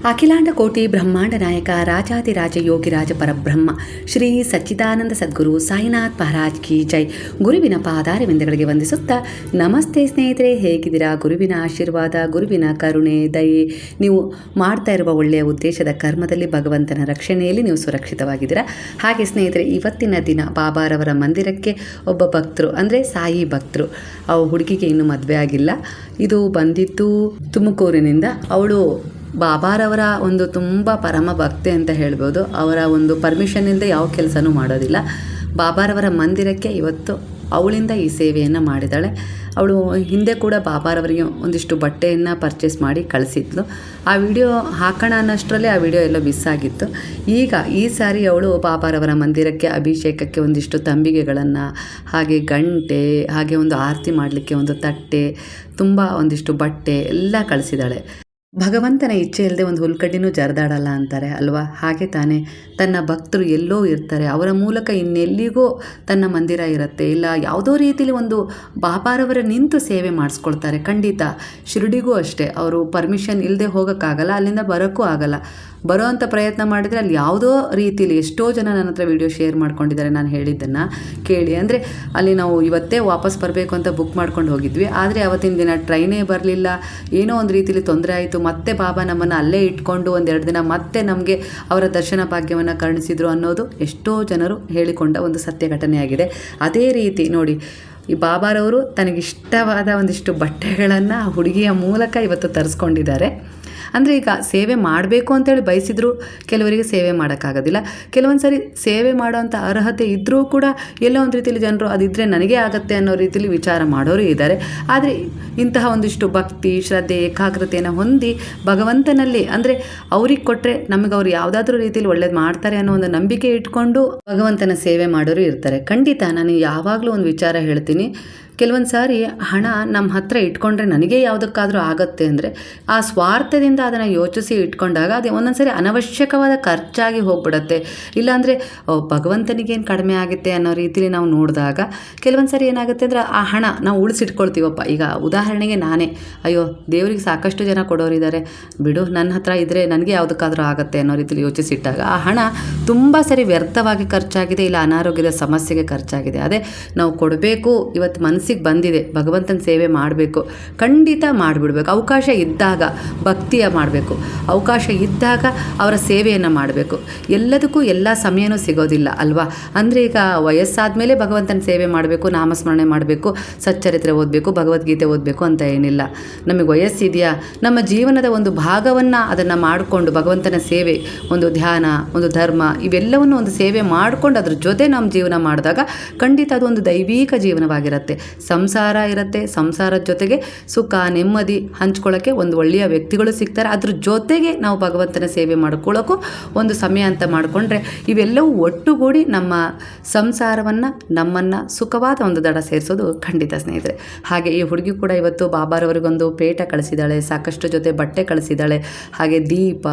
ಅಖಿಲಾಂಡ ಕೋಟಿ ಬ್ರಹ್ಮಾಂಡ ನಾಯಕ ರಾಜಾದಿರಾಜ ಯೋಗಿರಾಜ ಪರಬ್ರಹ್ಮ ಶ್ರೀ ಸಚ್ಚಿದಾನಂದ ಸದ್ಗುರು ಸಾಯಿನಾಥ್ ಮಹಾರಾಜ್ ಕಿ ಜೈ. ಗುರುವಿನ ಪಾದಾರವಿಂದಗಳಿಗೆ ವಂದಿಸುತ್ತಾ ನಮಸ್ತೆ ಸ್ನೇಹಿತರೆ, ಹೇಗಿದ್ದೀರಾ? ಗುರುವಿನ ಆಶೀರ್ವಾದ, ಗುರುವಿನ ಕರುಣೆ, ದಯೆ, ನೀವು ಮಾಡ್ತಾ ಇರುವ ಒಳ್ಳೆಯ ಉದ್ದೇಶದ ಕರ್ಮದಲ್ಲಿ ಭಗವಂತನ ರಕ್ಷಣೆಯಲ್ಲಿ ನೀವು ಸುರಕ್ಷಿತವಾಗಿದ್ದೀರಾ. ಹಾಗೆ ಸ್ನೇಹಿತರೆ, ಇವತ್ತಿನ ದಿನ ಬಾಬಾರವರ ಮಂದಿರಕ್ಕೆ ಒಬ್ಬ ಭಕ್ತರು ಅಂದರೆ ಸಾಯಿ ಭಕ್ತರು, ಆ ಹುಡುಗಿಗೆ ಇನ್ನೂ ಮದುವೆ ಆಗಿಲ್ಲ. ಇದು ಬಂದಿದ್ದು ತುಮಕೂರಿನಿಂದ. ಅವಳು ಬಾಬಾರವರ ಒಂದು ತುಂಬ ಪರಮ ಭಕ್ತೆ ಅಂತ ಹೇಳ್ಬೋದು. ಅವರ ಒಂದು ಪರ್ಮಿಷನ್ ಇಲ್ಲದೆ ಯಾವ ಕೆಲಸನೂ ಮಾಡೋದಿಲ್ಲ. ಬಾಬಾರವರ ಮಂದಿರಕ್ಕೆ ಇವತ್ತು ಅವಳಿಂದ ಈ ಸೇವೆಯನ್ನು ಮಾಡಿದ್ದಾಳೆ. ಅವಳು ಹಿಂದೆ ಕೂಡ ಬಾಬಾರವರಿಗೆ ಒಂದಿಷ್ಟು ಬಟ್ಟೆಯನ್ನು ಪರ್ಚೇಸ್ ಮಾಡಿ ಕಳಿಸಿದ್ಲು. ಆ ವಿಡಿಯೋ ಹಾಕೋಣ ಅನ್ನಷ್ಟರಲ್ಲೇ ಆ ವಿಡಿಯೋ ಎಲ್ಲ ಮಿಸ್ ಆಗಿತ್ತು. ಈಗ ಈ ಸಾರಿ ಅವಳು ಬಾಬಾರವರ ಮಂದಿರಕ್ಕೆ ಅಭಿಷೇಕಕ್ಕೆ ಒಂದಿಷ್ಟು ತಂಬಿಗೆಗಳನ್ನು, ಹಾಗೆ ಗಂಟೆ, ಹಾಗೆ ಒಂದು ಆರತಿ ಮಾಡಲಿಕ್ಕೆ ಒಂದು ತಟ್ಟೆ, ತುಂಬ ಒಂದಿಷ್ಟು ಬಟ್ಟೆ ಎಲ್ಲ ಕಳಿಸಿದ್ದಾಳೆ. ಭಗವಂತನ ಇಚ್ಛೆ ಇಲ್ಲದೆ ಒಂದು ಹುಲ್ಕಡ್ಡಿನೂ ಜರದಾಡಲ್ಲ ಅಂತಾರೆ ಅಲ್ವಾ? ಹಾಗೆ ತಾನೇ ತನ್ನ ಭಕ್ತರು ಎಲ್ಲೋ ಇರ್ತಾರೆ, ಅವರ ಮೂಲಕ ಇನ್ನೆಲ್ಲಿಗೋ ತನ್ನ ಮಂದಿರ ಇರುತ್ತೆ, ಇಲ್ಲ ಯಾವುದೋ ರೀತಿಯಲ್ಲಿ ಒಂದು ಬಾಬಾರವರ ನಿಂತು ಸೇವೆ ಮಾಡಿಸ್ಕೊಳ್ತಾರೆ. ಖಂಡಿತ ಶಿರಡಿಗೂ ಅಷ್ಟೇ, ಅವರು ಪರ್ಮಿಷನ್ ಇಲ್ಲದೆ ಹೋಗೋಕ್ಕಾಗಲ್ಲ, ಅಲ್ಲಿಂದ ಬರೋಕ್ಕೂ ಆಗಲ್ಲ. ಬರೋ ಅಂಥ ಪ್ರಯತ್ನ ಮಾಡಿದರೆ ಅಲ್ಲಿ ಯಾವುದೋ ರೀತಿಯಲ್ಲಿ ಎಷ್ಟೋ ಜನ ನನ್ನ ಹತ್ರ ವಿಡಿಯೋ ಶೇರ್ ಮಾಡ್ಕೊಂಡಿದ್ದಾರೆ ನಾನು ಹೇಳಿದ್ದನ್ನು ಕೇಳಿ. ಅಂದರೆ ಅಲ್ಲಿ ನಾವು ಇವತ್ತೇ ವಾಪಸ್ ಬರಬೇಕು ಅಂತ ಬುಕ್ ಮಾಡ್ಕೊಂಡು ಹೋಗಿದ್ವಿ, ಆದರೆ ಅವತ್ತಿನ ದಿನ ಟ್ರೈನೇ ಬರಲಿಲ್ಲ, ಏನೋ ಒಂದು ರೀತಿಯಲ್ಲಿ ತೊಂದರೆ ಆಯಿತು. ಮತ್ತೆ ಬಾಬಾ ನಮ್ಮನ್ನು ಅಲ್ಲೇ ಇಟ್ಕೊಂಡು ಒಂದೆರಡು ದಿನ ಮತ್ತೆ ನಮಗೆ ಅವರ ದರ್ಶನ ಭಾಗ್ಯವನ್ನು ಕರುಣಿಸಿದರು ಅನ್ನೋದು ಎಷ್ಟೋ ಜನರು ಹೇಳಿಕೊಂಡ ಒಂದು ಸತ್ಯ ಘಟನೆಯಾಗಿದೆ. ಅದೇ ರೀತಿ ನೋಡಿ, ಈ ಬಾಬಾರವರು ತನಗಿಷ್ಟವಾದ ಒಂದಿಷ್ಟು ಬಟ್ಟೆಗಳನ್ನು ಹುಡುಗಿಯ ಮೂಲಕ ಇವತ್ತು ತರಿಸ್ಕೊಂಡಿದ್ದಾರೆ. ಅಂದರೆ ಈಗ ಸೇವೆ ಮಾಡಬೇಕು ಅಂತೇಳಿ ಬಯಸಿದ್ರು ಕೆಲವರಿಗೆ ಸೇವೆ ಮಾಡೋಕ್ಕಾಗೋದಿಲ್ಲ. ಕೆಲವೊಂದು ಸರಿ ಸೇವೆ ಮಾಡೋವಂಥ ಅರ್ಹತೆ ಇದ್ದರೂ ಕೂಡ ಎಲ್ಲೋ ಒಂದು ರೀತಿಯಲ್ಲಿ ಜನರು ಅದಿದ್ದರೆ ನನಗೆ ಆಗುತ್ತೆ ಅನ್ನೋ ರೀತಿಯಲ್ಲಿ ವಿಚಾರ ಮಾಡೋರು ಇದ್ದಾರೆ. ಆದರೆ ಇಂತಹ ಒಂದಿಷ್ಟು ಭಕ್ತಿ, ಶ್ರದ್ಧೆ, ಏಕಾಗ್ರತೆಯನ್ನು ಹೊಂದಿ ಭಗವಂತನಲ್ಲಿ, ಅಂದರೆ ಅವ್ರಿಗೆ ಕೊಟ್ಟರೆ ನಮಗೆ ಅವ್ರು ಯಾವುದಾದ್ರೂ ರೀತಿಯಲ್ಲಿ ಒಳ್ಳೇದು ಮಾಡ್ತಾರೆ ಅನ್ನೋ ಒಂದು ನಂಬಿಕೆ ಇಟ್ಕೊಂಡು ಭಗವಂತನ ಸೇವೆ ಮಾಡೋರು ಇರ್ತಾರೆ. ಖಂಡಿತ ನಾನು ಯಾವಾಗಲೂ ಒಂದು ವಿಚಾರ ಹೇಳ್ತೀನಿ, ಕೆಲವೊಂದು ಸಾರಿ ಹಣ ನಮ್ಮ ಹತ್ರ ಇಟ್ಕೊಂಡ್ರೆ ನನಗೆ ಯಾವುದಕ್ಕಾದರೂ ಆಗುತ್ತೆ ಅಂದರೆ ಆ ಸ್ವಾರ್ಥದಿಂದ ಅದನ್ನು ಯೋಚಿಸಿ ಇಟ್ಕೊಂಡಾಗ ಅದು ಒಂದೊಂದು ಸಾರಿ ಅನವಶ್ಯಕವಾದ ಖರ್ಚಾಗಿ ಹೋಗ್ಬಿಡುತ್ತೆ. ಇಲ್ಲಾಂದರೆ ಭಗವಂತನಿಗೇನು ಕಡಿಮೆ ಆಗುತ್ತೆ ಅನ್ನೋ ರೀತಿಯಲ್ಲಿ ನಾವು ನೋಡಿದಾಗ ಕೆಲವೊಂದು ಸಾರಿ ಏನಾಗುತ್ತೆ ಅಂದರೆ ಆ ಹಣ ನಾವು ಉಳಿಸಿಟ್ಕೊಳ್ತೀವಪ್ಪ. ಈಗ ಉದಾಹರಣೆಗೆ ನಾನೇ, ಅಯ್ಯೋ ದೇವರಿಗೆ ಸಾಕಷ್ಟು ಜನ ಕೊಡೋರಿದ್ದಾರೆ, ಬಿಡು ನನ್ನ ಹತ್ರ ಇದ್ದರೆ ನನಗೆ ಯಾವುದಕ್ಕಾದರೂ ಆಗುತ್ತೆ ಅನ್ನೋ ರೀತಿಯಲ್ಲಿ ಯೋಚಿಸಿಟ್ಟಾಗ ಆ ಹಣ ತುಂಬ ಸರಿ ವ್ಯರ್ಥವಾಗಿ ಖರ್ಚಾಗಿದೆ, ಇಲ್ಲ ಅನಾರೋಗ್ಯದ ಸಮಸ್ಯೆಗೆ ಖರ್ಚಾಗಿದೆ. ಅದೇ ನಾವು ಕೊಡಬೇಕು, ಇವತ್ತು ಮನಸ್ಸಿಗೆ ಬಂದಿದೆ ಭಗವಂತನ ಸೇವೆ ಮಾಡಬೇಕು, ಖಂಡಿತ ಮಾಡಿಬಿಡ್ಬೇಕು. ಅವಕಾಶ ಇದ್ದಾಗ ಭಕ್ತಿಯ ಮಾಡಬೇಕು, ಅವಕಾಶ ಇದ್ದಾಗ ಅವರ ಸೇವೆಯನ್ನು ಮಾಡಬೇಕು. ಎಲ್ಲದಕ್ಕೂ ಎಲ್ಲ ಸಮಯನೂ ಸಿಗೋದಿಲ್ಲ ಅಲ್ವಾ? ಅಂದರೆ ಈಗ ವಯಸ್ಸಾದ ಮೇಲೆ ಭಗವಂತನ ಸೇವೆ ಮಾಡಬೇಕು, ನಾಮಸ್ಮರಣೆ ಮಾಡಬೇಕು, ಸಚ್ಚರಿತ್ರೆ ಓದಬೇಕು, ಭಗವದ್ಗೀತೆ ಓದಬೇಕು ಅಂತ ಏನಿಲ್ಲ. ನಮಗೆ ವಯಸ್ಸಿದೆಯಾ, ನಮ್ಮ ಜೀವನದ ಒಂದು ಭಾಗವನ್ನು ಅದನ್ನು ಮಾಡಿಕೊಂಡು ಭಗವಂತನ ಸೇವೆ, ಒಂದು ಧ್ಯಾನ, ಒಂದು ಧರ್ಮ, ಇವೆಲ್ಲವನ್ನು ಒಂದು ಸೇವೆ ಮಾಡಿಕೊಂಡು ಅದ್ರ ಜೊತೆ ನಮ್ಮ ಜೀವನ ಮಾಡಿದಾಗ ಖಂಡಿತ ಅದು ಒಂದು ದೈವಿಕ ಜೀವನವಾಗಿರುತ್ತೆ. ಸಂಸಾರ ಇರುತ್ತೆ, ಸಂಸಾರದ ಜೊತೆಗೆ ಸುಖ, ನೆಮ್ಮದಿ ಹಂಚ್ಕೊಳ್ಳೋಕ್ಕೆ ಒಂದು ಒಳ್ಳೆಯ ವ್ಯಕ್ತಿಗಳು ಸಿಗ್ತಾರೆ. ಅದ್ರ ಜೊತೆಗೆ ನಾವು ಭಗವಂತನ ಸೇವೆ ಮಾಡ್ಕೊಳ್ಳೋಕ್ಕೂ ಒಂದು ಸಮಯ ಅಂತ ಮಾಡಿಕೊಂಡ್ರೆ ಇವೆಲ್ಲವೂ ಒಟ್ಟುಗೂಡಿ ನಮ್ಮ ಸಂಸಾರವನ್ನು, ನಮ್ಮನ್ನು ಸುಖವಾದ ಒಂದು ದಡ ಸೇರಿಸೋದು ಖಂಡಿತ ಸ್ನೇಹಿತರೆ. ಹಾಗೆ ಈ ಹುಡುಗಿ ಕೂಡ ಇವತ್ತು ಬಾಬಾರವರಿಗೊಂದು ಪೇಟ ಕಳಿಸಿದ್ದಾಳೆ, ಸಾಕಷ್ಟು ಜೊತೆ ಬಟ್ಟೆ ಕಳಿಸಿದ್ದಾಳೆ, ಹಾಗೆ ದೀಪ,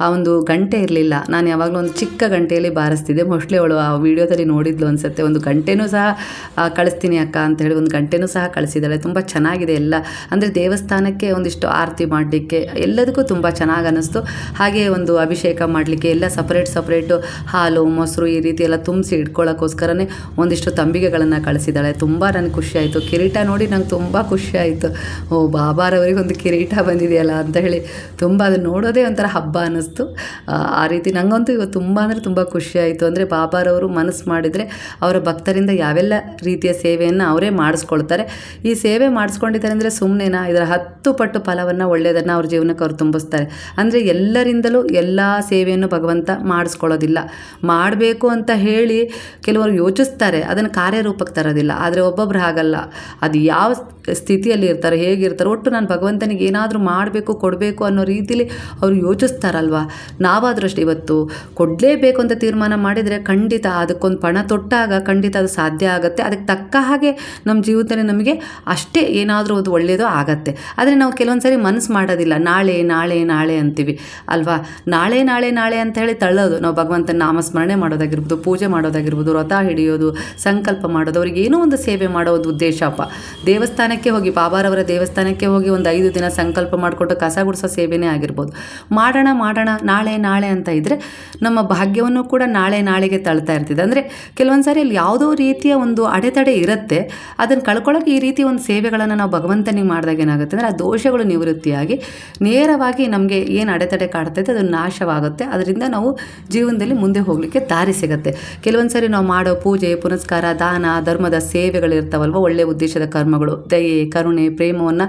ಆ ಒಂದು ಗಂಟೆ ಇರಲಿಲ್ಲ, ನಾನು ಯಾವಾಗಲೂ ಒಂದು ಚಿಕ್ಕ ಗಂಟೆಯಲ್ಲಿ ಬಾರಿಸ್ತಿದ್ದೆ. ಮೋಸ್ಟ್ಲಿ ಅವಳು ಆ ವಿಡಿಯೋದಲ್ಲಿ ನೋಡಿದ್ಲು ಅನಿಸುತ್ತೆ. ಒಂದು ಗಂಟೆನೂ ಸಹ ಕಳಿಸ್ತೀನಿ ಅಕ್ಕ ಅಂತ ಹೇಳಿ ಒಂದು ಗಂಟೆನೂ ಸಹ ಕಳಿಸಿದ್ದಾಳೆ. ತುಂಬ ಚೆನ್ನಾಗಿದೆ ಎಲ್ಲ, ಅಂದರೆ ದೇವಸ್ಥಾನಕ್ಕೆ ಒಂದಿಷ್ಟು ಆರತಿ ಮಾಡಲಿಕ್ಕೆ ಎಲ್ಲದಕ್ಕೂ ತುಂಬ ಚೆನ್ನಾಗಿ ಅನ್ನಿಸ್ತು. ಹಾಗೆ ಒಂದು ಅಭಿಷೇಕ ಮಾಡಲಿಕ್ಕೆ ಎಲ್ಲ ಸಪ್ರೇಟು ಹಾಲು, ಮೊಸರು ಈ ರೀತಿ ಎಲ್ಲ ತುಂಬಿಸಿ ಇಟ್ಕೊಳ್ಳೋಕ್ಕೋಸ್ಕರನೇ ಒಂದಿಷ್ಟು ತಂಬಿಗೆಗಳನ್ನು ಕಳಿಸಿದ್ದಾಳೆ. ತುಂಬ ನನಗೆ ಖುಷಿಯಾಯಿತು. ಕಿರೀಟ ನೋಡಿ ನಂಗೆ ತುಂಬ ಖುಷಿಯಾಯಿತು. ಓ, ಬಾಬಾರವರಿಗೆ ಒಂದು ಕಿರೀಟ ಬಂದಿದೆಯಲ್ಲ ಅಂತ ಹೇಳಿ ತುಂಬ ಅದನ್ನು ನೋಡೋದೇ ಒಂಥರ ಹಬ್ಬ ಅನ್ನಿಸ್ತು. ಆ ರೀತಿ ನನಗಂತೂ ಇವತ್ತು ತುಂಬ ಅಂದರೆ ತುಂಬ ಖುಷಿಯಾಯಿತು. ಅಂದರೆ ಬಾಬಾರವರು ಮನಸ್ಸು ಮಾಡಿದರೆ ಅವರ ಭಕ್ತರಿಂದ ಯಾವೆಲ್ಲ ರೀತಿಯ ಸೇವೆಯನ್ನು ಅವರೇ ಮಾಡಿಸ್ಕೊಳ್ತಾರೆ. ಈ ಸೇವೆ ಮಾಡಿಸ್ಕೊಂಡಿದ್ದಾರೆ ಅಂದರೆ ಸುಮ್ಮನೆನಾ? ಇದರ 10 ಪಟ್ಟು ಫಲವನ್ನು, ಒಳ್ಳೆಯದನ್ನು ಅವ್ರ ಜೀವನಕ್ಕೆ ಅವ್ರು ತುಂಬಿಸ್ತಾರೆ. ಅಂದರೆ ಎಲ್ಲರಿಂದಲೂ ಎಲ್ಲ ಸೇವೆಯನ್ನು ಭಗವಂತ ಮಾಡಿಸ್ಕೊಳ್ಳೋದಿಲ್ಲ. ಮಾಡಬೇಕು ಅಂತ ಹೇಳಿ ಕೆಲವರು ಯೋಚಿಸ್ತಾರೆ, ಅದನ್ನು ಕಾರ್ಯರೂಪಕ್ಕೆ ತರೋದಿಲ್ಲ. ಆದರೆ ಒಬ್ಬೊಬ್ರು ಹಾಗಲ್ಲ, ಅದು ಯಾವ ಸ್ಥಿತಿಯಲ್ಲಿ ಇರ್ತಾರೆ, ಹೇಗಿರ್ತಾರೆ, ಒಟ್ಟು ನಾನು ಭಗವಂತನಿಗೆ ಏನಾದರೂ ಮಾಡಬೇಕು, ಕೊಡಬೇಕು ಅನ್ನೋ ರೀತಿಲಿ ಅವರು ಯೋಚಿಸ್ತಾರಲ್ವ. ನಾವಾದರೂ ಅಷ್ಟೇ, ಇವತ್ತು ಕೊಡಲೇಬೇಕು ಅಂತ ತೀರ್ಮಾನ ಮಾಡಿದರೆ ಖಂಡಿತ ಅದಕ್ಕೊಂದು ಪಣ ತೊಟ್ಟಾಗ ಖಂಡಿತ ಅದು ಸಾಧ್ಯ ಆಗುತ್ತೆ. ಅದಕ್ಕೆ ತಕ್ಕ ಹಾಗೆ ನಮ್ಮ ನಮ್ಮ ಜೀವಿತದಲ್ಲಿ ನಮಗೆ ಅಷ್ಟೇ ಏನಾದರೂ ಒಂದು ಒಳ್ಳೆಯದು ಆಗತ್ತೆ. ಆದರೆ ನಾವು ಕೆಲವೊಂದು ಸರಿ ಮನಸ್ಸು ಮಾಡೋದಿಲ್ಲ, ನಾಳೆ ನಾಳೆ ನಾಳೆ ಅಂತೀವಿ ಅಲ್ವಾ. ನಾಳೆ ನಾಳೆ ನಾಳೆ ಅಂತ ಹೇಳಿ ತಳ್ಳೋದು. ನಾವು ಭಗವಂತನ ನಾಮಸ್ಮರಣೆ ಮಾಡೋದಾಗಿರ್ಬೋದು, ಪೂಜೆ ಮಾಡೋದಾಗಿರ್ಬೋದು, ವ್ರತ ಹಿಡಿಯೋದು, ಸಂಕಲ್ಪ ಮಾಡೋದು, ಅವ್ರಿಗೆ ಏನೋ ಒಂದು ಸೇವೆ ಮಾಡೋ ಒಂದು ಉದ್ದೇಶಪ್ಪ. ದೇವಸ್ಥಾನಕ್ಕೆ ಹೋಗಿ, ಬಾಬಾರವರ ದೇವಸ್ಥಾನಕ್ಕೆ ಹೋಗಿ ಒಂದು 5 ದಿನ ಸಂಕಲ್ಪ ಮಾಡಿಕೊಟ್ಟು ಕಸ ಗುಡಿಸೋ ಸೇವೆನೇ ಆಗಿರ್ಬೋದು. ಮಾಡೋಣ ಮಾಡೋಣ ನಾಳೆ ನಾಳೆ ಅಂತ ಇದ್ದರೆ ನಮ್ಮ ಭಾಗ್ಯವನ್ನು ಕೂಡ ನಾಳೆ ನಾಳೆಗೆ ತಳ್ತಾ ಇರ್ತಿದೆ. ಅಂದರೆ ಕೆಲವೊಂದು ಸಾರಿ ಅಲ್ಲಿ ಯಾವುದೋ ರೀತಿಯ ಒಂದು ಅಡೆತಡೆ ಇರುತ್ತೆ. ಅದನ್ನು ಕಳ್ಕೊಳ್ಳೋಕೆ ಈ ರೀತಿ ಒಂದು ಸೇವೆಗಳನ್ನು ನಾವು ಭಗವಂತನಿಗೆ ಮಾಡಿದಾಗ ಏನಾಗುತ್ತೆ ಅಂದರೆ ಆ ದೋಷಗಳು ನಿವೃತ್ತಿಯಾಗಿ ನೇರವಾಗಿ ನಮಗೆ ಏನು ಅಡೆತಡೆ ಕಾಡ್ತೈತೆ ಅದು ನಾಶವಾಗುತ್ತೆ. ಅದರಿಂದ ನಾವು ಜೀವನದಲ್ಲಿ ಮುಂದೆ ಹೋಗಲಿಕ್ಕೆ ದಾರಿ ಸಿಗುತ್ತೆ. ಕೆಲವೊಂದು ಸಾರಿ ನಾವು ಮಾಡೋ ಪೂಜೆ ಪುನಸ್ಕಾರ, ದಾನ ಧರ್ಮದ ಸೇವೆಗಳಿರ್ತಾವಲ್ವ, ಒಳ್ಳೆಯ ಉದ್ದೇಶದ ಕರ್ಮಗಳು, ದಯೆ ಕರುಣೆ ಪ್ರೇಮವನ್ನು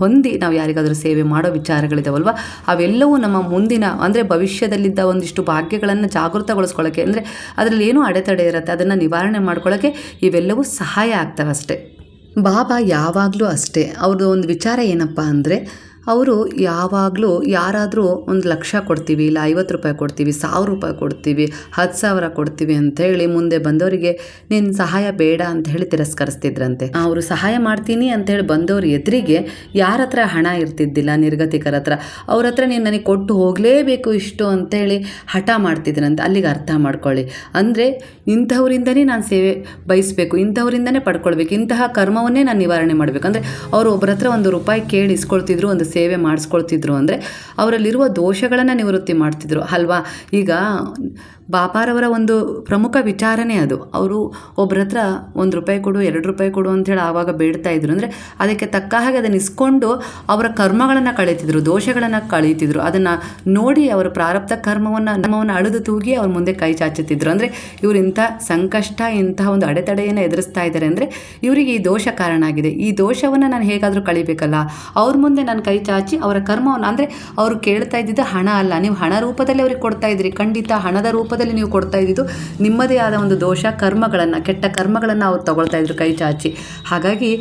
ಹೊಂದಿ ನಾವು ಯಾರಿಗಾದರೂ ಸೇವೆ ಮಾಡೋ ವಿಚಾರಗಳಿದಾವಲ್ವ, ಅವೆಲ್ಲವೂ ನಮ್ಮ ಮುಂದಿನ ಅಂದರೆ ಭವಿಷ್ಯದಲ್ಲಿದ್ದ ಒಂದಿಷ್ಟು ಭಾಗ್ಯಗಳನ್ನು ಜಾಗೃತಗೊಳಿಸ್ಕೊಳ್ಳೋಕ್ಕೆ, ಅಂದರೆ ಅದರಲ್ಲಿ ಏನೂ ಅಡೆತಡೆ ಇರುತ್ತೆ ಅದನ್ನು ನಿವಾರಣೆ ಮಾಡ್ಕೊಳ್ಳೋಕ್ಕೆ ಇವೆಲ್ಲವೂ ಸಹಾಯ ಆಗ್ತವೆ ಅಷ್ಟೇ. ಬಾಬಾ ಯಾವಾಗಲೂ ಅಷ್ಟೇ, ಅವ್ರದ್ದು ಒಂದು ವಿಚಾರ ಏನಪ್ಪ ಅಂದರೆ, ಅವರು ಯಾವಾಗಲೂ ಯಾರಾದರೂ 1,00,000 ಕೊಡ್ತೀವಿ, ಇಲ್ಲ 50 ರೂಪಾಯಿ ಕೊಡ್ತೀವಿ, 1,000 ರೂಪಾಯಿ ಕೊಡ್ತೀವಿ, 10,000 ಕೊಡ್ತೀವಿ ಅಂಥೇಳಿ ಮುಂದೆ ಬಂದವರಿಗೆ ನಿನ್ನ ಸಹಾಯ ಬೇಡ ಅಂತ ಹೇಳಿ ತಿರಸ್ಕರಿಸ್ತಿದ್ರಂತೆ. ಅವರು ಸಹಾಯ ಮಾಡ್ತೀನಿ ಅಂಥೇಳಿ ಬಂದವ್ರ ಎದುರಿಗೆ ಯಾರ ಹತ್ರ ಹಣ ಇರ್ತಿದ್ದಿಲ್ಲ, ನಿರ್ಗತಿಕರ ಹತ್ರ, ಅವ್ರ ಹತ್ರ ನೀನು ನನಗೆ ಕೊಟ್ಟು ಹೋಗಲೇಬೇಕು ಇಷ್ಟು ಅಂತೇಳಿ ಹಠ ಮಾಡ್ತಿದ್ರಂತೆ. ಅಲ್ಲಿಗೆ ಅರ್ಥ ಮಾಡ್ಕೊಳ್ಳಿ, ಅಂದರೆ ಇಂಥವರಿಂದನೇ ನಾನು ಸೇವೆ ಬಯಸಬೇಕು, ಇಂಥವರಿಂದನೇ ಪಡ್ಕೊಳ್ಬೇಕು, ಇಂತಹ ಕರ್ಮವನ್ನೇ ನಾನು ನಿವಾರಣೆ ಮಾಡಬೇಕು. ಅಂದರೆ ಅವರು ಒಬ್ಬರ ಹತ್ರ 1 ರೂಪಾಯಿ ಕೇಳಿ ಇಸ್ಕೊಳ್ತಿದ್ರು, ಒಂದು ಸೇವೆ ಮಾಡಿಸ್ಕೊಳ್ತಿದ್ರು ಅಂದರೆ ಅವರಲ್ಲಿರುವ ದೋಷಗಳನ್ನು ನಿವೃತ್ತಿ ಮಾಡ್ತಿದ್ರು ಅಲ್ವಾ. ಈಗ ಬಾಬಾರವರ ಒಂದು ಪ್ರಮುಖ ವಿಚಾರನೇ ಅದು. ಅವರು ಒಬ್ಬರ ಹತ್ರ 1 ರೂಪಾಯಿ ಕೊಡು, 2 ರೂಪಾಯಿ ಕೊಡು ಅಂಥೇಳಿ ಆವಾಗ ಬೇಡ್ತಾ ಇದ್ರು. ಅಂದರೆ ಅದಕ್ಕೆ ತಕ್ಕ ಹಾಗೆ ಅದನ್ನು ಇಸ್ಕೊಂಡು ಅವರ ಕರ್ಮಗಳನ್ನು ಕಳೀತಿದ್ರು, ದೋಷಗಳನ್ನು ಕಳೀತಿದ್ರು. ಅದನ್ನು ನೋಡಿ ಅವರ ಪ್ರಾರಬ್ಧ ಕರ್ಮವನ್ನು ಅಳೆದು ತೂಗಿ ಅವ್ರ ಮುಂದೆ ಕೈ ಚಾಚುತ್ತಿದ್ರು. ಅಂದರೆ ಇವರು ಇಂಥ ಸಂಕಷ್ಟ, ಇಂತಹ ಒಂದು ಅಡೆತಡೆಯನ್ನು ಎದುರಿಸ್ತಾ ಇದ್ದಾರೆ ಅಂದರೆ ಇವರಿಗೆ ಈ ದೋಷ ಕಾರಣ ಆಗಿದೆ. ಈ ದೋಷವನ್ನು ನಾನು ಹೇಗಾದರೂ ಕಳಿಬೇಕಲ್ಲ, ಅವ್ರ ಮುಂದೆ ನಾನು ಕೈ ಚಾಚಿ ಅವರ ಕರ್ಮವನ್ನು, ಅಂದರೆ ಅವರು ಕೇಳ್ತಾ ಇದ್ದಿದ್ದು ಹಣ ಅಲ್ಲ, ನೀವು ಹಣ ರೂಪದಲ್ಲಿ ಅವ್ರಿಗೆ ಕೊಡ್ತಾ ಇದ್ರಿ, ಖಂಡಿತ ಹಣದ ರೂಪದಲ್ಲಿ ನೀವು ಕೊಡ್ತಾ ಇದ್ದಿದ್ದು ನಿಮ್ಮದೇ ಆದ ಒಂದು ದೋಷ ಕರ್ಮಗಳನ್ನು, ಕೆಟ್ಟ ಕರ್ಮಗಳನ್ನು ಅವ್ರು ತಗೊಳ್ತಾ ಇದ್ರು ಕೈ ಚಾಚಿ. ಹಾಗಾಗಿ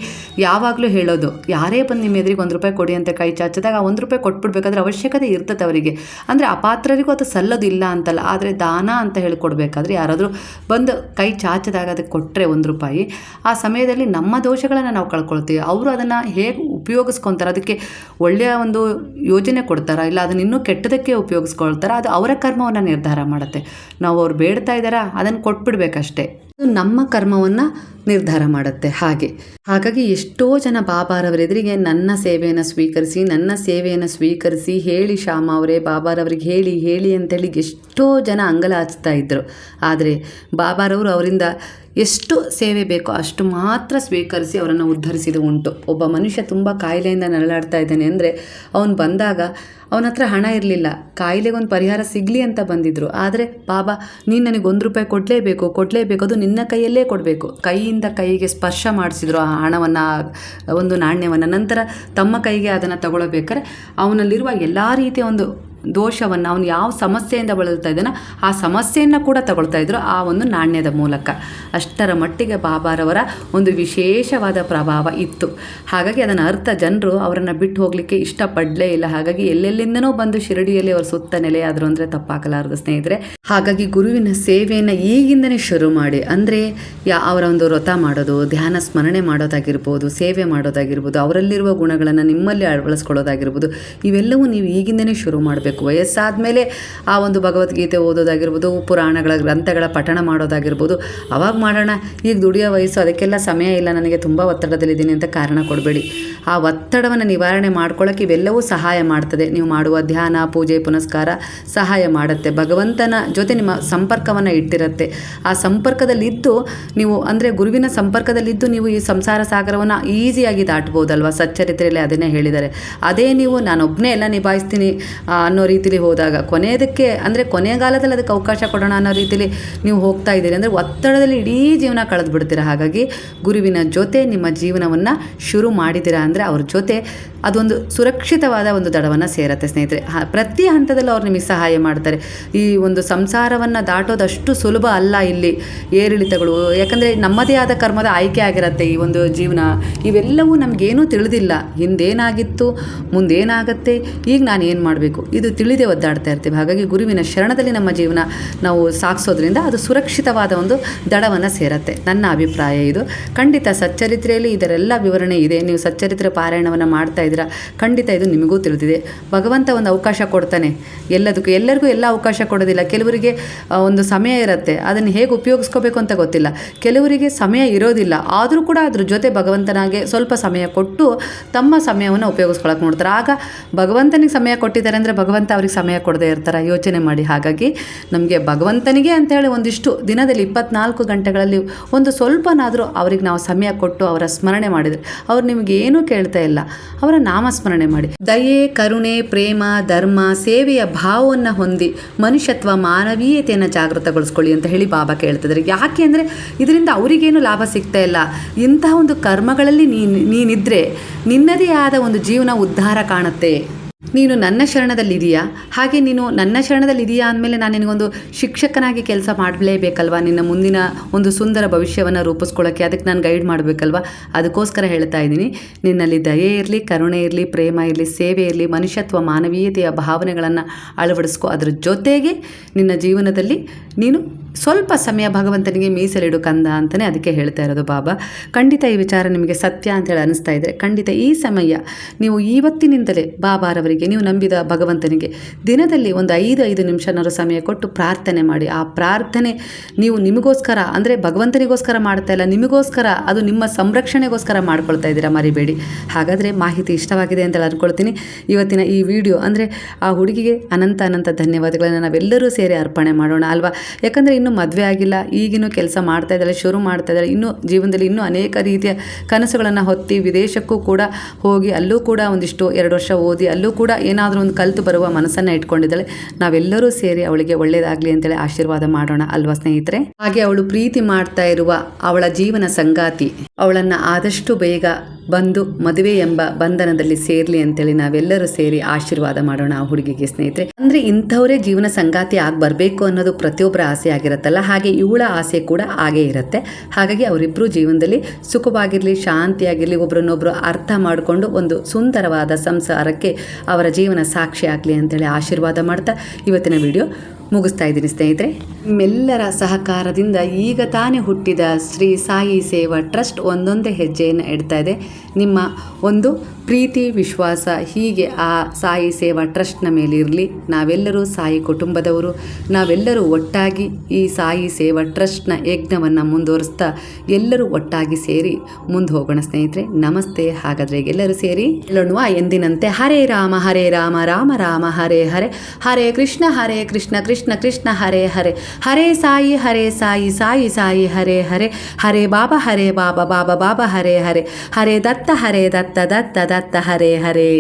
ಯಾವಾಗಲೂ ಹೇಳೋದು, ಯಾರೇ ಬಂದು ನಿಮ್ಮ ಎದುರಿಗೆ 1 ರೂಪಾಯಿ ಕೊಡಿ ಅಂತ ಕೈ ಚಾಚಿದಾಗ ಆ 1 ರೂಪಾಯಿ ಕೊಟ್ಬಿಡ್ಬೇಕಾದ್ರೆ ಅವಶ್ಯಕತೆ ಇರ್ತದೆ ಅವರಿಗೆ. ಅಂದರೆ ಅಪಾತ್ರರಿಗೂ ಅದು ಸಲ್ಲೋದಿಲ್ಲ ಅಂತಲ್ಲ, ಆದರೆ ದಾನ ಅಂತ ಹೇಳಿಕೊಡ್ಬೇಕಾದ್ರೆ ಯಾರಾದರೂ ಬಂದು ಕೈ ಚಾಚಿದಾಗ ಅದಕ್ಕೆ ಕೊಟ್ಟರೆ 1 ರೂಪಾಯಿ, ಆ ಸಮಯದಲ್ಲಿ ನಮ್ಮ ದೋಷಗಳನ್ನು ನಾವು ಕಳ್ಕೊಳ್ತೀವಿ. ಅವರು ಅದನ್ನು ಹೇಗೆ ಉಪಯೋಗಿಸ್ಕೊತಾರೆ, ಅದಕ್ಕೆ ಒಳ್ಳೆಯ ಒಂದು ಯೋಜನೆ ಕೊಡ್ತಾರಾ, ಇಲ್ಲ ಅದನ್ನು ಇನ್ನೂ ಕೆಟ್ಟದಕ್ಕೆ ಉಪಯೋಗಿಸ್ಕೊಳ್ತಾರಾ, ಅದು ಅವರ ಕರ್ಮವನ್ನು ನಿರ್ಧಾರ ಮಾಡುತ್ತೆ. ನಾವು ಅವ್ರು ಬೇಡ್ತಾ ಇದ್ದಾರಾ ಅದನ್ನು ಕೊಟ್ಬಿಡ್ಬೇಕಷ್ಟೇ, ಅದು ನಮ್ಮ ಕರ್ಮವನ್ನು ನಿರ್ಧಾರ ಮಾಡುತ್ತೆ. ಹಾಗಾಗಿ ಎಷ್ಟೋ ಜನ ಬಾಬಾರವರ ಎದುರಿಗೆ ನನ್ನ ಸೇವೆಯನ್ನು ಸ್ವೀಕರಿಸಿ ಹೇಳಿ ಶ್ಯಾಮ ಅವರೇ, ಬಾಬಾರವರಿಗೆ ಹೇಳಿ ಅಂತೇಳಿ ಎಷ್ಟೋ ಜನ ಅಂಗಲಾಚ್ತಾ ಇದ್ದರು. ಆದರೆ ಬಾಬಾರವರು ಅವರಿಂದ ಎಷ್ಟು ಸೇವೆ ಬೇಕೋ ಅಷ್ಟು ಮಾತ್ರ ಸ್ವೀಕರಿಸಿ ಅವರನ್ನು ಉದ್ಧರಿಸಿದ ಉಂಟು. ಒಬ್ಬ ಮನುಷ್ಯ ತುಂಬ ಕಾಯಿಲೆಯಿಂದ ನರಳಾಡ್ತಾ ಇದ್ದಾನೆ ಅಂದರೆ ಅವನು ಬಂದಾಗ ಅವನ ಹತ್ರ ಹಣ ಇರಲಿಲ್ಲ, ಕಾಯಿಲೆಗೊಂದು ಪರಿಹಾರ ಸಿಗಲಿ ಅಂತ ಬಂದಿದ್ದರು. ಆದರೆ ಬಾಬಾ ನೀನು ನನಗೆ 1 ರೂಪಾಯಿ ಕೊಡಲೇಬೇಕು, ಅದು ನಿನ್ನ ಕೈಯಲ್ಲೇ ಕೊಡಬೇಕು. ಕೈಯಿಂದ ಕೈಗೆ ಸ್ಪರ್ಶ ಮಾಡಿಸಿದ್ರು ಆ ಹಣವನ್ನು, ಒಂದು ನಾಣ್ಯವನ್ನು. ನಂತರ ತಮ್ಮ ಕೈಗೆ ಅದನ್ನು ತಗೊಳ್ಬೇಕಾದ್ರೆ ಅವನಲ್ಲಿರುವ ಎಲ್ಲ ರೀತಿಯ ಒಂದು ದೋಷವನ್ನು, ಅವನು ಯಾವ ಸಮಸ್ಯೆಯಿಂದ ಬಳಲ್ತಾ ಇದ್ದಾನೋ ಆ ಸಮಸ್ಯೆಯನ್ನು ಕೂಡ ತಗೊಳ್ತಾ ಇದ್ರು ಆ ಒಂದು ನಾಣ್ಯದ ಮೂಲಕ. ಅಷ್ಟರ ಮಟ್ಟಿಗೆ ಬಾಬಾರವರ ಒಂದು ವಿಶೇಷವಾದ ಪ್ರಭಾವ ಇತ್ತು. ಹಾಗಾಗಿ ಅದನ್ನು ಅರ್ಥ ಜನರು ಅವರನ್ನು ಬಿಟ್ಟು ಹೋಗಲಿಕ್ಕೆ ಇಷ್ಟಪಡಲೇ ಇಲ್ಲ. ಹಾಗಾಗಿ ಎಲ್ಲೆಲ್ಲಿಂದನೂ ಬಂದು ಶಿರಡಿಯಲ್ಲಿ ಅವರು ಸುತ್ತ ನೆಲೆಯಾದರು ಅಂದರೆ ತಪ್ಪಾಗಲಾರದು ಸ್ನೇಹಿತರೆ. ಹಾಗಾಗಿ ಗುರುವಿನ ಸೇವೆಯನ್ನು ಈಗಿಂದನೇ ಶುರು ಮಾಡಿ, ಅಂದರೆ ಅವರ ಒಂದು ವ್ರತ ಮಾಡೋದು, ಧ್ಯಾನ ಸ್ಮರಣೆ ಮಾಡೋದಾಗಿರ್ಬೋದು, ಸೇವೆ ಮಾಡೋದಾಗಿರ್ಬೋದು, ಅವರಲ್ಲಿರುವ ಗುಣಗಳನ್ನು ನಿಮ್ಮಲ್ಲಿ ಅಳವಡಿಸ್ಕೊಳ್ಳೋದಾಗಿರ್ಬೋದು, ಇವೆಲ್ಲವೂ ನೀವು ಈಗಿಂದನೇ ಶುರು ಮಾಡಬೇಕು. ವಯಸ್ಸಾದ ಮೇಲೆ ಆ ಒಂದು ಭಗವದ್ಗೀತೆ ಓದೋದಾಗಿರ್ಬೋದು, ಪುರಾಣಗಳ ಗ್ರಂಥಗಳ ಪಠಣ ಮಾಡೋದಾಗಿರ್ಬೋದು ಅವಾಗ ಮಾಡೋಣ. ಈಗ ದುಡಿಯೋ ವಯಸ್ಸು, ಅದಕ್ಕೆಲ್ಲ ಸಮಯ ಇಲ್ಲ, ನನಗೆ ತುಂಬ ಒತ್ತಡದಲ್ಲಿದ್ದೀನಿ ಅಂತ ಕಾರಣ ಕೊಡಬೇಡಿ. ಆ ಒತ್ತಡವನ್ನು ನಿವಾರಣೆ ಮಾಡ್ಕೊಳ್ಳೋಕೆ ಇವೆಲ್ಲವೂ ಸಹಾಯ ಮಾಡ್ತದೆ. ನೀವು ಮಾಡುವ ಧ್ಯಾನ, ಪೂಜೆ, ಪುನಸ್ಕಾರ ಸಹಾಯ ಮಾಡುತ್ತೆ. ಭಗವಂತನ ಜೊತೆ ನಿಮ್ಮ ಸಂಪರ್ಕವನ್ನು ಇಟ್ಟಿರುತ್ತೆ. ಆ ಸಂಪರ್ಕದಲ್ಲಿದ್ದು ನೀವು, ಅಂದರೆ ಗುರುವಿನ ಸಂಪರ್ಕದಲ್ಲಿದ್ದು ನೀವು ಈ ಸಂಸಾರ ಸಾಗರವನ್ನು ಈಸಿಯಾಗಿ ದಾಟ್ಬೋದಲ್ವ. ಸಚ್ಚರಿತ್ರೆಯಲ್ಲಿ ಅದನ್ನೇ ಹೇಳಿದ್ದಾರೆ. ಅದೇ ನೀವು ನಾನೊಬ್ಬನೇ ಎಲ್ಲ ನಿಭಾಯಿಸ್ತೀನಿ ಅನ್ನೋ ರೀತಿಲಿ ಹೋದಾಗ ಕೊನೆಯದಕ್ಕೆ, ಅಂದರೆ ಕೊನೆಗಾಲದಲ್ಲಿ ಅದಕ್ಕೆ ಅವಕಾಶ ಕೊಡೋಣ ಅನ್ನೋ ರೀತಿಲಿ ನೀವು ಹೋಗ್ತಾ ಇದ್ದೀರಿ ಅಂದರೆ ಒತ್ತಡದಲ್ಲಿ ಇಡೀ ಜೀವನ ಕಳೆದು ಬಿಡ್ತೀರಾ. ಹಾಗಾಗಿ ಗುರುವಿನ ಜೊತೆ ನಿಮ್ಮ ಜೀವನವನ್ನು ಶುರು ಮಾಡಿದ್ದೀರಾ ಅಂದರೆ ಅವ್ರ ಜೊತೆ ಅದೊಂದು ಸುರಕ್ಷಿತವಾದ ಒಂದು ದಡವನ್ನು ಸೇರುತ್ತೆ ಸ್ನೇಹಿತರೆ. ಪ್ರತಿ ಹಂತದಲ್ಲೂ ಅವ್ರು ನಿಮಗೆ ಸಹಾಯ ಮಾಡ್ತಾರೆ. ಈ ಒಂದು ಸಂಸಾರವನ್ನು ದಾಟೋದಷ್ಟು ಸುಲಭ ಅಲ್ಲ, ಇಲ್ಲಿ ಏರಿಳಿತಗಳು, ಯಾಕಂದರೆ ನಮ್ಮದೇ ಆದ ಕರ್ಮದ ಆಯ್ಕೆ ಆಗಿರುತ್ತೆ ಈ ಒಂದು ಜೀವನ. ಇವೆಲ್ಲವೂ ನಮಗೇನೂ ತಿಳಿದಿಲ್ಲ, ಹಿಂದೇನಾಗಿತ್ತು, ಮುಂದೇನಾಗತ್ತೆ, ಈಗ ನಾನು ಏನು ಮಾಡಬೇಕು, ಇದು ತಿಳಿದೇ ಒದ್ದಾಡ್ತಾ ಇರ್ತೀವಿ. ಹಾಗಾಗಿ ಗುರುವಿನ ಶರಣದಲ್ಲಿ ನಮ್ಮ ಜೀವನ ನಾವು ಸಾಗಿಸೋದ್ರಿಂದ ಅದು ಸುರಕ್ಷಿತವಾದ ಒಂದು ದಡವನ್ನು ಸೇರತ್ತೆ. ನನ್ನ ಅಭಿಪ್ರಾಯ ಇದು. ಖಂಡಿತ ಸಚ್ಚರಿತ್ರೆಯಲ್ಲಿ ಇದರೆಲ್ಲ ವಿವರಣೆ ಇದೆ. ನೀವು ಸಚ್ಚರಿತ್ರೆ ಪಾರಾಯಣವನ್ನು ಮಾಡ್ತಾ ಇದ್ದೀರಾ, ಖಂಡಿತ ಇದು ನಿಮಗೂ ತಿಳಿದಿದೆ. ಭಗವಂತ ಒಂದು ಅವಕಾಶ ಕೊಡ್ತಾನೆ ಎಲ್ಲರಿಗೂ ಎಲ್ಲ ಅವಕಾಶ ಕೊಡೋದಿಲ್ಲ. ಕೆಲವರಿಗೆ ಒಂದು ಸಮಯ ಇರುತ್ತೆ, ಅದನ್ನು ಹೇಗೆ ಉಪಯೋಗಿಸ್ಕೋಬೇಕು ಅಂತ ಗೊತ್ತಿಲ್ಲ. ಕೆಲವರಿಗೆ ಸಮಯ ಇರೋದಿಲ್ಲ, ಆದರೂ ಕೂಡ ಅದ್ರ ಜೊತೆ ಭಗವಂತನಾಗೆ ಸ್ವಲ್ಪ ಸಮಯ ಕೊಟ್ಟು ತಮ್ಮ ಸಮಯವನ್ನು ಉಪಯೋಗಿಸ್ಕೊಳಕ್ಕೆ ನೋಡ್ತಾರೆ. ಆಗ ಭಗವಂತನಿಗೆ ಸಮಯ ಕೊಟ್ಟಿದ್ದಾರೆ ಅಂದರೆ ಭಗವಂತ ಅವ್ರಿಗೆ ಸಮಯ ಕೊಡದೇ ಇರ್ತಾರೆ. ಯೋಚನೆ ಮಾಡಿ. ಹಾಗಾಗಿ ನಮಗೆ ಭಗವಂತನಿಗೆ ಅಂತೇಳಿ ಒಂದಿಷ್ಟು ದಿನದಲ್ಲಿ 24 ಗಂಟೆಗಳಲ್ಲಿ ಒಂದು ಸ್ವಲ್ಪನಾದರೂ ಅವ್ರಿಗೆ ನಾವು ಸಮಯ ಕೊಟ್ಟು ಅವರ ಸ್ಮರಣೆ ಮಾಡಿದರೆ ಅವ್ರು ನಿಮಗೆ ಏನೂ ಕೇಳ್ತಾ ಇಲ್ಲ, ಅವರ ನಾಮಸ್ಮರಣೆ ಮಾಡಿ. ದಯೆ, ಕರುಣೆ, ಪ್ರೇಮ, ಧರ್ಮ, ಸೇವೆಯ ಭಾವವನ್ನು ಹೊಂದಿ ಮನುಷ್ಯತ್ವ, ಮಾನವೀಯತೆಯನ್ನು ಜಾಗೃತಗೊಳಿಸ್ಕೊಳ್ಳಿ ಅಂತ ಹೇಳಿ ಬಾಬಾ ಕೇಳ್ತಿದ್ದಾರೆ. ಯಾಕೆ ಅಂದರೆ ಇದರಿಂದ ಅವರಿಗೇನು ಲಾಭ ಸಿಗ್ತಾ ಇಲ್ಲ. ಇಂತಹ ಒಂದು ಕರ್ಮಗಳಲ್ಲಿ ನೀನಿದ್ರೆ ನಿನ್ನದೇ ಆದ ಒಂದು ಜೀವನ ಉದ್ಧಾರ ಕಾಣುತ್ತೆ. ನೀನು ನನ್ನ ಶರಣದಲ್ಲಿದೆಯಾ, ಹಾಗೆ ನೀನು ನನ್ನ ಶರಣದಲ್ಲಿದೆಯಾ ಅಂದಮೇಲೆ ನಾನು ನಿನಗೊಂದು ಶಿಕ್ಷಕನಾಗಿ ಕೆಲಸ ಮಾಡಲೇಬೇಕಲ್ವ. ನಿನ್ನ ಮುಂದಿನ ಒಂದು ಸುಂದರ ಭವಿಷ್ಯವನ್ನು ರೂಪಿಸ್ಕೊಳ್ಳೋಕ್ಕೆ ಅದಕ್ಕೆ ನಾನು ಗೈಡ್ ಮಾಡಬೇಕಲ್ವ. ಅದಕ್ಕೋಸ್ಕರ ಹೇಳ್ತಾ ಇದ್ದೀನಿ, ನಿನ್ನಲ್ಲಿ ದಯೆ ಇರಲಿ, ಕರುಣೆ ಇರಲಿ, ಪ್ರೇಮ ಇರಲಿ, ಸೇವೆ ಇರಲಿ, ಮನುಷ್ಯತ್ವ, ಮಾನವೀಯತೆಯ ಭಾವನೆಗಳನ್ನು ಅಳವಡಿಸ್ಕೊ. ಅದರ ಜೊತೆಗೆ ನಿನ್ನ ಜೀವನದಲ್ಲಿ ನೀನು ಸ್ವಲ್ಪ ಸಮಯ ಭಗವಂತನಿಗೆ ಮೀಸಲಿಡು ಕಂದ ಅಂತಲೇ ಅದಕ್ಕೆ ಹೇಳ್ತಾ ಇರೋದು ಬಾಬಾ. ಖಂಡಿತ ಈ ವಿಚಾರ ನಿಮಗೆ ಸತ್ಯ ಅಂತೇಳಿ ಅನಿಸ್ತಾ ಇದ್ದರೆ ಖಂಡಿತ ಈ ಸಮಯ ನೀವು ಇವತ್ತಿನಿಂದಲೇ ಬಾಬಾರವರಿಗೆ, ನೀವು ನಂಬಿದ ಭಗವಂತನಿಗೆ ದಿನದಲ್ಲಿ ಒಂದು 5 ನಿಮಿಷನಾರು ಸಮಯ ಕೊಟ್ಟು ಪ್ರಾರ್ಥನೆ ಮಾಡಿ. ಆ ಪ್ರಾರ್ಥನೆ ನೀವು ನಿಮಗೋಸ್ಕರ ಅಂದರೆ ಭಗವಂತನಿಗೋಸ್ಕರ ಮಾಡ್ತಾ ಇಲ್ಲ, ನಿಮಗೋಸ್ಕರ, ಅದು ನಿಮ್ಮ ಸಂರಕ್ಷಣೆಗೋಸ್ಕರ ಮಾಡ್ಕೊಳ್ತಾ ಇದ್ದೀರಾ, ಮರಿಬೇಡಿ. ಹಾಗಾದರೆ ಮಾಹಿತಿ ಇಷ್ಟವಾಗಿದೆ ಅಂತೇಳಿ ಅಂದ್ಕೊಳ್ತೀನಿ. ಇವತ್ತಿನ ಈ ವಿಡಿಯೋ ಅಂದರೆ ಆ ಹುಡುಗಿಗೆ ಅನಂತ ಧನ್ಯವಾದಗಳನ್ನು ನಾವೆಲ್ಲರೂ ಸೇರಿ ಅರ್ಪಣೆ ಮಾಡೋಣ ಅಲ್ವಾ. ಯಾಕಂದರೆ ಇನ್ನೂ ಮದುವೆ ಆಗಿಲ್ಲ, ಈಗಿನೂ ಕೆಲಸ ಮಾಡ್ತಾ ಇದ್ದಾಳೆ, ಶುರು ಮಾಡ್ತಾ ಇದ್ದಾಳೆ. ಇನ್ನೂ ಜೀವನದಲ್ಲಿ ಇನ್ನೂ ಅನೇಕ ರೀತಿಯ ಕನಸುಗಳನ್ನು ಹೊತ್ತಿ ವಿದೇಶಕ್ಕೂ ಕೂಡ ಹೋಗಿ ಅಲ್ಲೂ ಕೂಡ ಒಂದಿಷ್ಟು 2 ವರ್ಷ ಓದಿ ಅಲ್ಲೂ ಕೂಡ ಏನಾದರೂ ಒಂದು ಕಲಿತು ಬರುವ ಮನಸ್ಸನ್ನು ಇಟ್ಕೊಂಡಿದ್ದಾಳೆ. ನಾವೆಲ್ಲರೂ ಸೇರಿ ಅವಳಿಗೆ ಒಳ್ಳೆಯದಾಗಲಿ ಅಂತೇಳಿ ಆಶೀರ್ವಾದ ಮಾಡೋಣ ಅಲ್ವಾ ಸ್ನೇಹಿತರೆ. ಹಾಗೆ ಅವಳು ಪ್ರೀತಿ ಮಾಡ್ತಾ ಇರುವ ಅವಳ ಜೀವನ ಸಂಗಾತಿ ಅವಳನ್ನು ಆದಷ್ಟು ಬೇಗ ಬಂದು ಮದುವೆ ಎಂಬ ಬಂಧನದಲ್ಲಿ ಸೇರಲಿ ಅಂತೇಳಿ ನಾವೆಲ್ಲರೂ ಸೇರಿ ಆಶೀರ್ವಾದ ಮಾಡೋಣ ಆ ಹುಡುಗಿಗೆ. ಸ್ನೇಹಿತರೆ, ಅಂದರೆ ಇಂಥವರೇ ಜೀವನ ಸಂಗಾತಿ ಆಗಿ ಬರಬೇಕು ಅನ್ನೋದು ಪ್ರತಿಯೊಬ್ಬರ ಆಸೆ ಆಗಿರುತ್ತಲ್ಲ, ಹಾಗೆ ಇವಳ ಆಸೆ ಕೂಡ ಹಾಗೇ ಇರುತ್ತೆ. ಹಾಗಾಗಿ ಅವರಿಬ್ಬರು ಜೀವನದಲ್ಲಿ ಸುಖವಾಗಿರಲಿ, ಶಾಂತಿಯಾಗಿರಲಿ, ಒಬ್ರನ್ನೊಬ್ರು ಅರ್ಥ ಮಾಡಿಕೊಂಡು ಒಂದು ಸುಂದರವಾದ ಸಂಸಾರಕ್ಕೆ ಅವರ ಜೀವನ ಸಾಕ್ಷಿ ಆಗಲಿ ಅಂತೇಳಿ ಆಶೀರ್ವಾದ ಮಾಡ್ತಾ ಇವತ್ತಿನ ವಿಡಿಯೋ ಮುಗಿಸ್ತಾ ಇದ್ದೀನಿ ಸ್ನೇಹಿತರೆ. ನಿಮ್ಮೆಲ್ಲರ ಸಹಕಾರದಿಂದ ಈಗ ತಾನೇ ಹುಟ್ಟಿದ ಶ್ರೀ ಸಾಯಿ ಸೇವಾ ಟ್ರಸ್ಟ್ ಒಂದೊಂದೇ ಹೆಜ್ಜೆಯನ್ನು ಇಡ್ತಾ ಇದೆ. ನಿಮ್ಮ ಒಂದು ಪ್ರೀತಿ, ವಿಶ್ವಾಸ ಹೀಗೆ ಆ ಸಾಯಿ ಸೇವಾ ಟ್ರಸ್ಟ್ನ ಮೇಲೆ ಇರಲಿ. ನಾವೆಲ್ಲರೂ ಸಾಯಿ ಕುಟುಂಬದವರು, ನಾವೆಲ್ಲರೂ ಒಟ್ಟಾಗಿ ಈ ಸಾಯಿ ಸೇವಾ ಟ್ರಸ್ಟ್ನ ಯಜ್ಞವನ್ನು ಮುಂದುವರಿಸ್ತಾ ಎಲ್ಲರೂ ಒಟ್ಟಾಗಿ ಸೇರಿ ಮುಂದೆ ಹೋಗೋಣ ಸ್ನೇಹಿತರೆ. ನಮಸ್ತೆ. ಹಾಗಾದರೆ ಎಲ್ಲರೂ ಸೇರಿ ಹೇಳೋಣ ಎಂದಿನಂತೆ ಹರೇ ರಾಮ ರಾಮ ರಾಮ ಹರೇ ಹರೇ, ಹರೇ ಕೃಷ್ಣ ಕೃಷ್ಣ ಕೃಷ್ಣ ಹರೇ ಹರೇ, ಹರೇ ಸಾಯಿ ಸಾಯಿ ಸಾಯಿ ಹರೇ ಹರೇ, ಹರೇ ಬಾಬಾ ಬಾಬಾ ಬಾಬಾ ಹರೇ ಹರೇ, ಹರೇ ದತ್ತ ದತ್ತ ದತ್ತ ಹರೇ ಹರೇ.